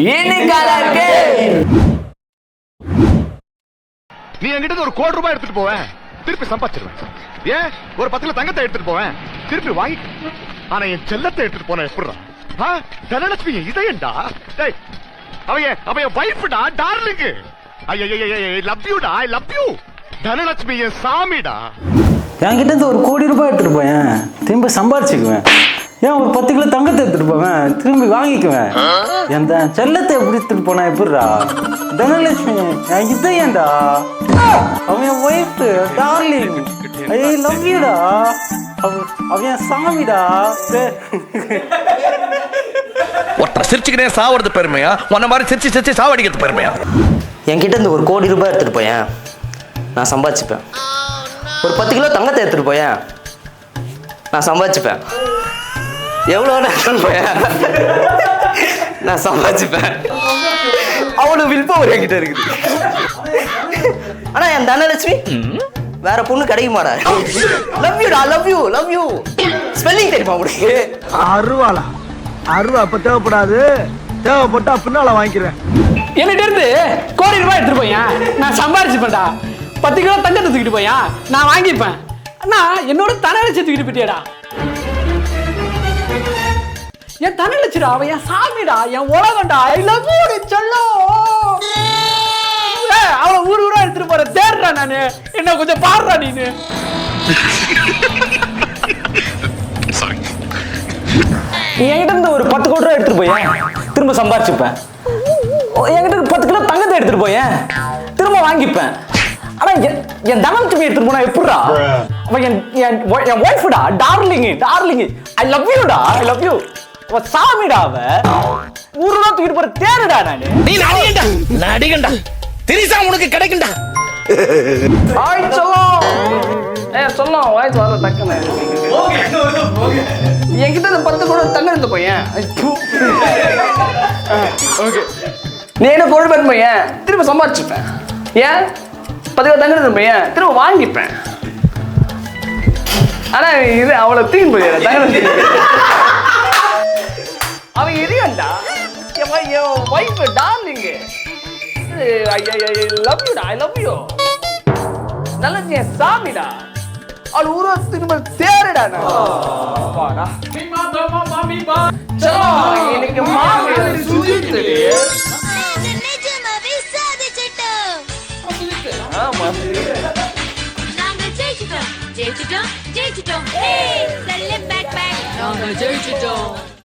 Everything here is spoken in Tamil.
நீ என்கிட்ட ஒரு கோடி ரூபாய் எடுத்துட்டு போவேன், திருப்பி சம்பாதிச்சிருவேன். ஏன் ஒரு 10 கிலோ தங்கத்தை எடுத்துட்டு போவேன், திருப்பி வாங்கி. ஆனா என் செல்லத்தை எடுத்துட்டு போன எப்படிடா? தனலட்சுமி இதயண்டா. அவன் வைஃப்டா, டார்லிங். லவ் யூடா, ஐ லவ் யூ. தனலட்சுமி என் சாமிடா. என்கிட்ட இருந்து ஒரு கோடி ரூபாய் எடுத்துட்டு போயேன், திரும்ப சம்பாரிச்சுக்குவேன். ஏன் ஒரு 10 கிலோ தங்கத்தை எடுத்துட்டு போவேன், திரும்பி வாங்கிக்குவேன். என் செல்லத்தை எப்படி எடுத்துட்டு போனா எப்படிடா? தனலட்சுமி என் இதயண்டா, அவன் என் ஒய்ஃப், டார்லிங், ஐ லவ் யூடா. அவன் என் சாமிடா. ஒருத்தர் சிரிச்சுக்கிட்டே சாவறது பெருமையா, உன்ன மாதிரி சிரிச்சு சிரிச்சு சாவடிக்கிறது பெருமையா? என்கிட்ட இருந்து ஒரு கோடி ரூபாய் எடுத்துட்டு போயேன், நான் சம்பாதிச்சுப்பேன். ஒரு 10 கிலோ தங்கத்தை எடுத்துட்டு போயேன், நான் சம்பாதிச்சுப்பேன். எவ்வளோ எடுத்துட்டு போயேன், நான் சம்பாதிச்சுப்பேன். அவ்வளோ வில்பவர் என்கிட்ட இருக்குது. ஆனா என் தனலட்சுமி வேற பொண்ணு கிடைக்க மாட்டா. லவ் யூ டா, love you, love you. Spelling தெரியுமா உங்களுக்கு? அருவாளா? அருவா அப்ப தேவைப்படாது, தேவைப்பட்டா பின்னால வாங்கிக்கிறேன். என்கிட்ட இருந்து கோடி ரூபாய் எடுத்துட்டு போயேன், நான் சம்பாரிச்சுப்பேன்டா. 10 கிலோ தங்கத்தை தூக்கிட்டு போயேன், நான் வாங்கிப்பேன். அண்ணா என்னோட தனலட்சி தூக்கிட்டு போயிட்டியடா. என் தனலட்சிடா, அவன் என் சாமிடா, என் உலகம்டா. ஐ லவ் யூ சொல்லோ. அவளை ஊரா எடுத்துட்டு போற தேடுறா நானு. என்ன கொஞ்சம் பாடுறா நீனு. என்கிட்ட இருந்து ஒரு 10 கோடி ரூபாய் எடுத்துட்டு போயேன், திரும்ப சம்பாரிச்சுப்பேன். என்கிட்ட 10 கிலோ தங்கத்தை எடுத்துட்டு போயேன், திரும்ப வாங்கிப்பேன். ஆனா என் தனலட்சுமி எடுத்துட்டு போனா எப்படிடா? அவன் என் ஒய்ஃப்டா, டார்லிங், டார்லிங், ஐ லவ் யூடா, ஐ லவ் யூ. அவ சாமிடா, அவ ஊருடா தூக்கிட்டு போற தேடுடா நானு. நீ நடிகண்டா, நடிகண்டா. திரிசா உனக்கு கிடைக்கும்டா. ஹாய் சொல்லும். சொல்லும் வாய்ஸ் வர டக்குன்னு. என்கிட்ட இந்த 10 கூட தங்க எடுத்து போயேன். ஓகே, நீ என்ன கோல்டு பண்ண போயேன், திரும்ப சம்பாதிச்சுப்பேன். ஏன் 10 கிலோ தங்க எடுத்து போயேன், திரும்ப வாங்கிப்பேன். ஆனா இது அவளை தூக்கி போய் தங்க அவன் எரியண்டா, என் ஒய்ஃப் டார்லிங். ஐ லவ் யூடா, ஐ லவ் யூ. நல்ல என் சாமிடா. அவள் ஊரா திரும்ப தேடுடா. எனக்கு மாமி சுஜித்து. ஆமா, நாங்க ஜெயிச்சிட்டோம், ஜெயிச்சிட்டோம், ஜெயிச்சிட்டோம். ஹே, செல்ல பேக் பேக். நாங்க ஜெயிச்சிட்டோம்.